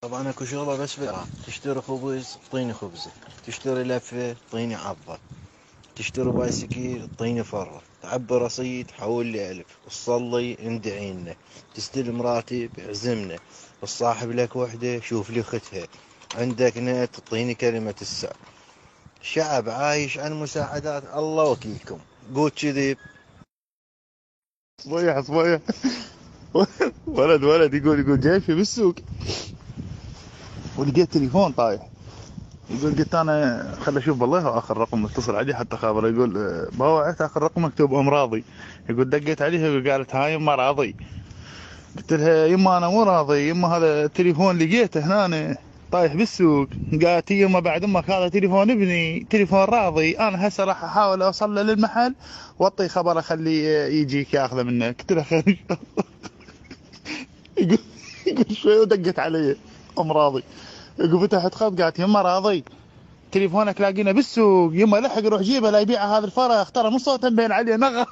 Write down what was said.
طبعا اكو شغله بس بالعراق، تشتري خبز طيني خبزه، تشتري لفه طيني عبه، تشتري بايسكل طيني فره، تعبي رصيد حول لي ألف، تصلي اندعينا، تستلم راتب اعزمنا، الصاحب لك وحده شوف لي ختها، عندك نت طيني كلمة السر. شعب عايش عن مساعدات الله وكيلكم. قول كذب. صبيح صبيح. ولد يقول جاي في بالسوق ولقيت تليفون طايح. يقول قلت انا خل اشوف والله اخر رقم متصل عليه حتى خابر. يقول باوعت اخر رقم مكتوب ام راضي. يقول دقيت عليها يقول قالت هاي يما راضي. قلت لها يما انا مو راضي، يما هذا التليفون لقيته هنا طايح بالسوق. قالت يما بعد امك هذا تليفون ابني تليفون راضي، انا هسه راح احاول اوصل له للمحل واعطيه خبر اخليه يجيك ياخذه منك. قلت له خير. يقول يقول شوي ودقت علي ام راضي. يقول فتحت خط قالت يما راضي تليفونك لاقينا بالسوق، يما لحق روح جيبه لا يبيع هذا الفرخ ترى مو صوته مبين عليه نغى.